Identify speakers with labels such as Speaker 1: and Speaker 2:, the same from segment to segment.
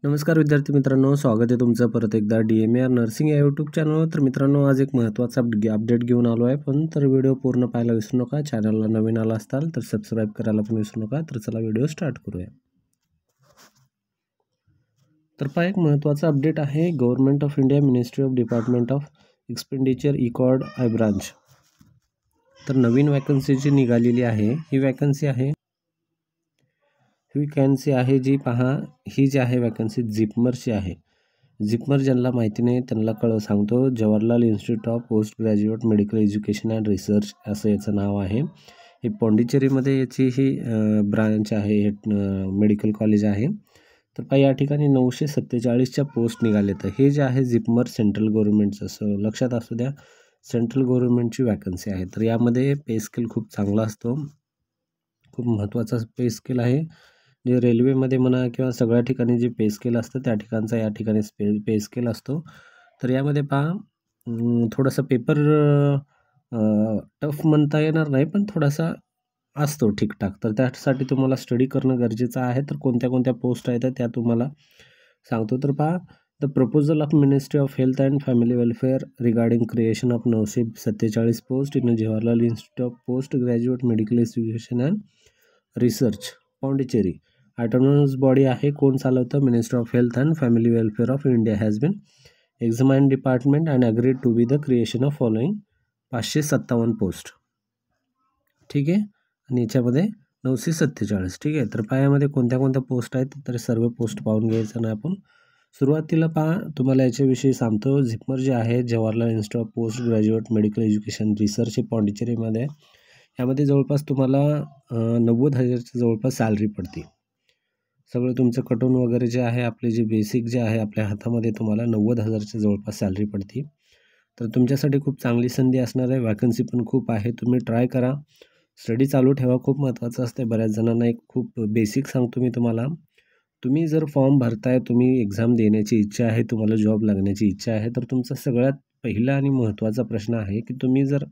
Speaker 1: नमस्कार विद्यार्थी मित्रांनो, स्वागत आहे तुमचं परत एकदा DMAR नर्सिंग या यूट्यूब चॅनलवर. तर मित्रांनो, आज एक महत्त्वाचा अपडेट घेऊन आलो आहे. पण व्हिडिओ पूर्ण पाहायला विसरू नका. चॅनलला नवीन आला असाल तर सबस्क्राईब करायला पण विसरू नका. तर चला व्हिडिओ स्टार्ट करूया. तर पहा, एक महत्त्वाचा अपडेट आहे. Government of India, ministry of department of expenditure, इकॉर्ड आय ब्रांच. तर नवीन वॅकन्सी जी निघालेली आहे, ही वॅकन्सी आहे जी पहा, ही जी आहे वॅकन्सी जिपमरची आहे. जिपमर ज्यांना माहिती नाही त्यांना सांगतो. Jawaharlal institute of post graduate medical education and research असं याचं नाव आहे. हे पॉंडिचेरीमध्ये याची ही ब्रांच आहे, हे मेडिकल कॉलेज आहे. तर पहा, या ठिकाणी 947च्या पोस्ट निघाले. तर हे जे आहे जिपमर सेंट्रल गव्हर्नमेंटचं, असं लक्षात असू द्या, सेंट्रल गव्हर्नमेंटची वॅकन्सी आहे. तर यामध्ये पे स्केल खूप चांगला असतो, खूप महत्त्वाचा पे स्केल आहे. जे रेल्वेमध्ये म्हणा किंवा सगळ्या ठिकाणी जे पे स्केल असतं त्या ठिकाणचा या ठिकाणी पे स्केल असतो. तर यामध्ये पहा, थोडासा पेपर टफ म्हणता येणार नाही, पण थोडासा असतो ठीकठाक. तर त्यासाठी तुम्हाला स्टडी करणं गरजेचं आहे. तर कोणत्या कोणत्या पोस्ट आहेत त्या तुम्हाला सांगतो. तर पहा, the proposal of ministry of health and family welfare regarding creation of 947 post in Jawaharlal institute of post graduate medical education and research, Pondicherry. Autonomous body आहे. कोण चालवतं? Minister of health and family welfare of India has been examine department and agreed to be the creation of following 557 post. ठीक आहे. आणि याच्यामध्ये 947. ठीक आहे. तर पायामध्ये कोणत्या कोणत्या पोस्ट आहेत तर सर्व पोस्ट पाहून घ्यायचं ना आपण. सुरुवातीला पहा, तुम्हाला याच्याविषयी सांगतो. जिपमर जे आहे, Jawaharlal institute of post graduate medical education research, हे पॉंडिचेरीमध्ये. यामध्ये जवळपास तुम्हाला 90,000च्या जवळपास सॅलरी पडते. सगळं तुमचं कटून वगैरे जे आहे, आपले जे बेसिक जे आहे आपल्या हातामध्ये, तुम्हाला 90,000च्या जवळपास सॅलरी पडते. तर तुमच्यासाठी खूप चांगली संधी असणार आहे. वॅकन्सी पण खूप आहे. तुम्ही ट्राय करा, स्टडी चालू ठेवा, खूप महत्त्वाचं असते. बऱ्याच जणांना एक खूप बेसिक सांगतो मी तुम्हाला. तुम्ही जर फॉर्म भरताय, तुम्ही एक्झाम देण्याची इच्छा आहे, तुम्हाला जॉब लागण्याची इच्छा आहे, तर तुमचा सगळ्यात पहिला आणि महत्त्वाचा प्रश्न आहे की तुम्ही जर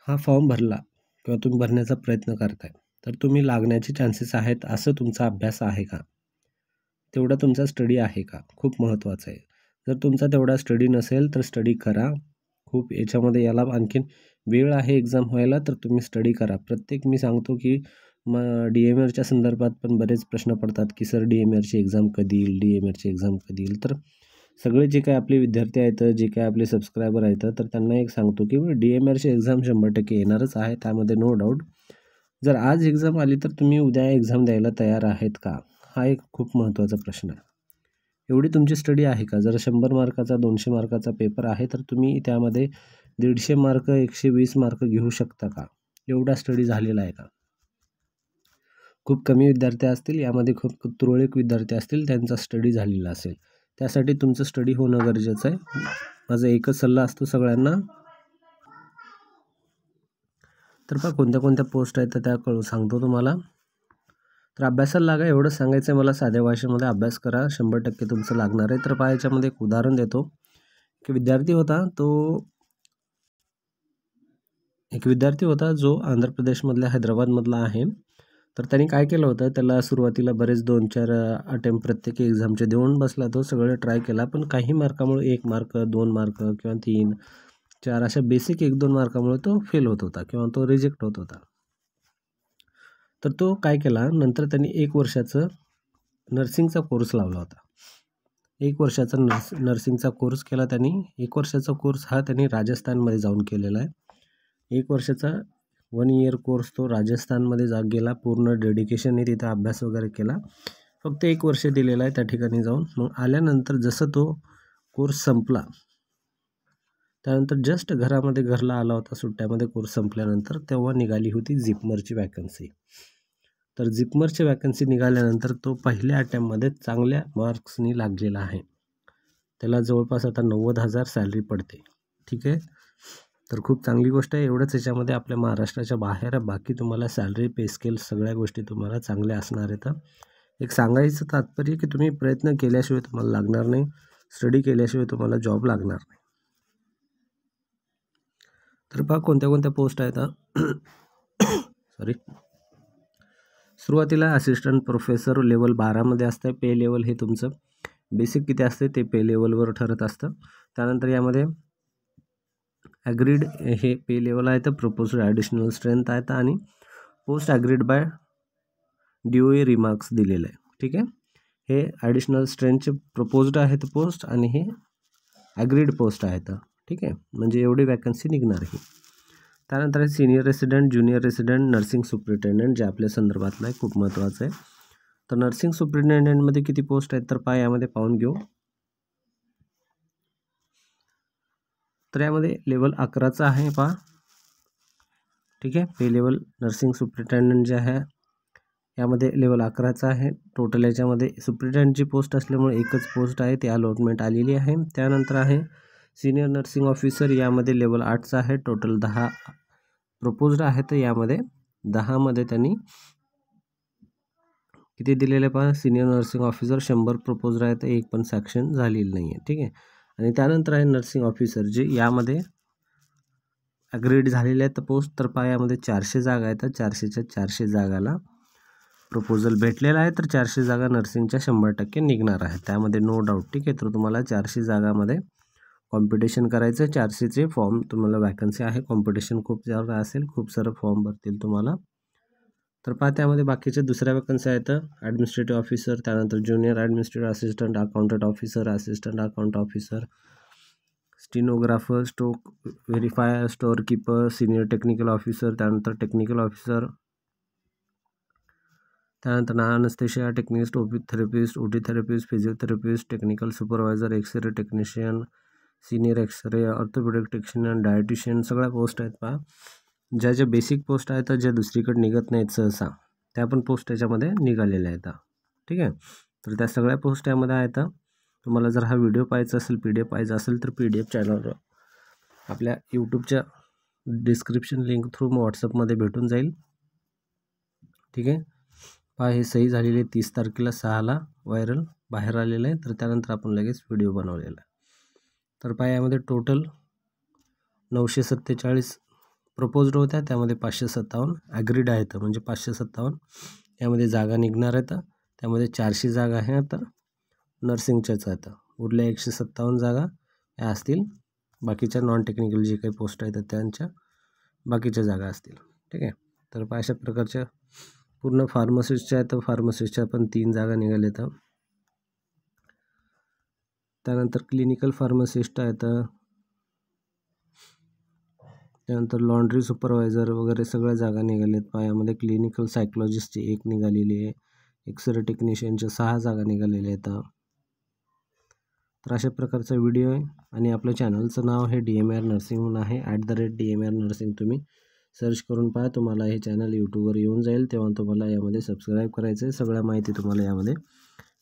Speaker 1: हा फॉर्म भरला किंवा तुम्ही भरण्याचा प्रयत्न करताय, तर तुम्ही लागण्याचे चान्सेस आहेत असं तुमचा अभ्यास आहे का? तेवढा तुमचा स्टडी आहे का? खूप महत्त्वाचं आहे. जर तुमचा तेवढा स्टडी नसेल तर स्टडी करा. खूप याच्यामध्ये याला आणखीन वेळ आहे एक्झाम व्हायला, तर तुम्ही स्टडी करा. मी सांगतो की DMARच्या संदर्भात पण बरेच प्रश्न पडतात की सर DMARची एक्झाम कधी येईल, DMARची एक्झाम कधी येईल. तर सगळे जे काही आपले विद्यार्थी आहेत, जे काही आपले सबस्क्रायबर आहेत, तर त्यांना एक सांगतो की DMARची एक्झाम 100% येणारच आहे, त्यामध्ये नो डाऊट. जर आज एक्झाम आली तर तुम्ही उद्या एक्झाम द्यायला तयार आहेत का? हा एक खूप महत्त्वाचा प्रश्न आहे. एवढी तुमची स्टडी आहे का? जर 100 मार्काचा 200 मार्काचा पेपर आहे, तर तुम्ही त्यामध्ये 150 मार्क 120 मार्क घेऊ शकता का? एवढा स्टडी झालेला आहे का? खूप कमी विद्यार्थी असतील, यामध्ये खूप तुरळक विद्यार्थी असतील, त्यांचा स्टडी झालेला असेल. त्यासाठी तुमचं स्टडी होणं गरजेचं आहे. माझा एकच सल्ला असतो सगळ्यांना. तर पहा, कोणत्या कोणत्या पोस्ट आहेत तर त्या सांगतो तुम्हाला. तर अभ्यासाला लागा, एवढं सांगायचं आहे मला. साध्या भाषेमध्ये अभ्यास करा, 100% तुमचं लागणार आहे. तर पहा, याच्यामध्ये एक उदाहरण देतो की एक विद्यार्थी होता जो आंध्र प्रदेशमधल्या हैदराबादमधला आहे. तर त्यांनी काय केलं होतं, त्याला सुरुवातीला बरेच 2-4 अटेम्प्ट प्रत्येक एक्झामचे देऊन बसला. तो सगळं ट्राय केला, पण काही मार्कामुळे 1 मार्क 2 मार्क किंवा 3-4 अशा बेसिक 1-2 मार्कामुळे तो फेल होत होता किंवा तो रिजेक्ट होत होता. तर तो काय केला, नंतर त्यांनी 1 वर्षाचं नर्सिंगचा कोर्स लावला होता. 1 वर्षाचा नर्सिंगचा कोर्स केला त्यांनी. 1 वर्षाचा कोर्स हा त्यांनी राजस्थानमध्ये जाऊन केलेला आहे. 1 वर्षाचा 1 इयर कोर्स तो राजस्थानमध्ये गेला. पूर्ण डेडिकेशनने तिथे अभ्यास वगैरे केला. फक्त 1 वर्ष दिलेला आहे त्या ठिकाणी जाऊन. मग आल्यानंतर जसं तो कोर्स संपला, त्यानंतर जस्ट घरला आला होता सुट्ट्यामध्ये कोर्स संपल्यानंतर, तेव्हा निघाली होती जिपमरची वॅकन्सी. तर जिपमरची वॅकन्सी निघाल्यानंतर तो पहिल्या अटेम्प्टमध्ये चांगल्या मार्क्सनी लागलेला आहे. त्याला जवळपास आता 90,000 सॅलरी पडते. ठीक आहे. तर खूप चांगली गोष्ट आहे. एवढंच याच्यामध्ये आपल्या महाराष्ट्राच्या बाहेर बाकी तुम्हाला सॅलरी, पे स्केल सगळ्या गोष्टी तुम्हाला चांगल्या असणार आहेत. एक सांगायचं तात्पर्य की तुम्ही प्रयत्न केल्याशिवाय तुम्हाला लागणार नाही, स्टडी केल्याशिवाय तुम्हाला जॉब लागणार नाही. तर पहा, कोणत्या कोणत्या पोस्ट आहेत. सॉरी. सुरुवातीला असिस्टंट प्रोफेसर लेवल 12मध्ये असतं. पे लेवल हे तुमचं बेसिक किती असते ते पे लेवलवर ठरत असतं. त्यानंतर यामध्ये ॲग्रीड हे पे लेवल आहे, तर प्रपोज्ड ॲडिशनल स्ट्रेंथ आहे, आणि post agreed by DOA remarks दिलेलं आहे. ठीक आहे, हे ॲडिशनल स्ट्रेंथचे प्रपोज्ड आहेत पोस्ट आणि हे ॲग्रीड पोस्ट आहेत. ठीक आहे, म्हणजे एवढी वॅकन्सी निघणार आहे. त्यानंतर आहे senior resident, junior resident, nursing superintendent, जे आपल्या संदर्भातलं आहे, खूप महत्त्वाचं आहे. तर नर्सिंग सुपरिटेंडंटमध्ये किती पोस्ट आहेत तर यामध्ये पाहून घेऊ. तर यामध्ये लेवल 11चा आहे पहा. ठीक आहे, पे लेवल नर्सिंग सुपरिटेंडंट जे आहे यामध्ये लेवल 11चा आहे. टोटल याच्यामध्ये सुपरिटेंडंटची पोस्ट असल्यामुळे एकच पोस्ट आहे, ती अलॉटमेंट आलेली आहे. त्यानंतर आहे सिनियर नर्सिंग ऑफिसर, यामध्ये लेवल 8चा आहे. टोटल 10 प्रपोज्ड आहे, तर यामध्ये 10मध्ये त्यांनी किती दिलेले पहा. सिनियर नर्सिंग ऑफिसर 100 प्रपोज्ड आहे, तर एक पण सॅक्शन झालेली नाही आहे. ठीक आहे, आणि त्यानंतर आहे नर्सिंग ऑफिसर, जे यामध्ये ॲग्रीड झालेले आहेत पोस्ट. तर यामध्ये 400 जागा आहेत, तर 400च्या 400 जागाला प्रपोजल भेटलेला आहे. तर 400 जागा नर्सिंगच्या 100% निघणार आहे, त्यामध्ये नो डाऊट. ठीक आहे, तर तुम्हाला 400 जागामध्ये कॉम्पिटिशन करायचं. 400चे फॉर्म तुम्हाला वॅकन्सी आहे, कॉम्पिटिशन खूप जागा असेल, खूप सारं फॉर्म भरतील तुम्हाला. तर त्यामध्ये बाकीचे दुसऱ्या वॅकन्सी आहेत, ॲडमिनिस्ट्रेटिव्ह ऑफिसर, त्यानंतर junior administrative assistant, accountant officer, assistant account officer, stenographer, stock verifier, store keeper, senior technical officer, त्यानंतर टेक्निकल ऑफिसर, त्यानंतर anaesthesia technist, OP therapist, OT therapist, physiotherapist, technical supervisor, x ray technician, senior x ray, orthopaedic technician, dietitian, सगळ्या post आहेत पहा. ज्या basic post आहेत, ज्या दुसरीकडे निघत नाहीत सहसा, त्या पण पोस्ट याच्यामध्ये निघालेल्या आहेत. ठीक आहे, तर त्या सगळ्या पोस्ट यामध्ये आहेत. तुम्हाला जर हा व्हिडिओ पाहायचा असेल, PDF पाहिजे असेल, तर PDF चॅनलवर आपल्या यूट्यूबच्या डिस्क्रिप्शन लिंक थ्रू व्हॉट्सअपमध्ये भेटून जाईल. ठीक आहे, पहा हे सही झालेले 30 तारखेला 6ला व्हायरल बाहेर आलेलं आहे. तर त्यानंतर आपण लगेच व्हिडिओ बनवलेला आहे. तर पहा यामध्ये टोटल 947 प्रपोज्ड होत्या, त्यामध्ये 557 ॲग्रीड आहेत, म्हणजे 557 यामध्ये जागा निघणार आहेत. त्यामध्ये 400 जागा आहेत तर नर्सिंगच्याच आहेत. उरल्या 157 जागा या असतील बाकीच्या नॉन टेक्निकल जे काही पोस्ट आहेत त्यांच्या बाकीच्या जागा असतील. ठीक आहे, तर अशा प्रकारच्या पूर्ण फार्मसिस्टच्या आहेत, तर फार्मसिस्टच्या पण 3 जागा निघाल्या आहेत. त्यानंतर क्लिनिकल फार्मसिस्ट आहेत, त्यानंतर लॉन्ड्री सुपरवायझर वगैरे सगळ्या जागा निघाल्या आहेत. यामध्ये क्लिनिकल सायकोलॉजिस्टची 1 निघालेली आहे, एक्सरे टेक्निशियनच्या 6 जागा निघालेल्या आहेत. तर अशा प्रकारचा व्हिडिओ आहे, आणि आपल्या चॅनलचं नाव हे DMR नर्सिंग म्हणून आहे. @DMR नर्सिंग तुम्ही सर्च करून पहा, तुम्हाला हे चॅनल यूट्यूबवर येऊन जाईल. तेव्हा तुम्हाला यामध्ये सबस्क्राईब करायचं आहे. सगळ्या माहिती तुम्हाला यामध्ये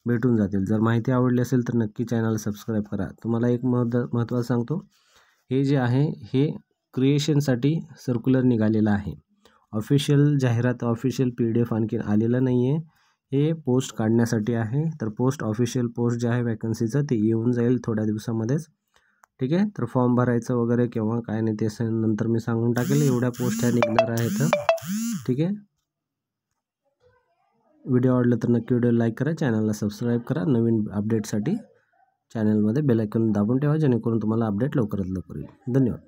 Speaker 1: भेटून जातील. जर माहिती आवडली असेल तर नक्की चॅनल सबस्क्राईब करा. तुम्हाला एक महत्त्वाचं सांगतो, हे जे आहे हे क्रिएशनसाठी सर्क्युलर निघालेलं आहे. ऑफिशियल जाहिरात, ऑफिशियल PDF आणखी आलेलं नाही आहे. हे पोस्ट काढण्यासाठी आहे. तर ऑफिशियल पोस्ट जे आहे वॅकन्सीचं ते येऊन जाईल थोड्या दिवसामध्येच. ठीक आहे, तर फॉर्म भरायचं वगैरे केव्हा काय नाही ते नंतर मी सांगून टाकेल. एवढ्या पोस्ट ह्या निघणार आहेत. ठीक आहे, व्हिडिओ आवडला तर नक्की व्हिडिओ लाईक करा, चॅनलला सबस्क्राईब करा. नवीन अपडेटसाठी चॅनलमध्ये बेल आयकॉन दाबून ठेवा, जेणेकरून तुम्हाला अपडेट लवकरात लवकर येईल. धन्यवाद.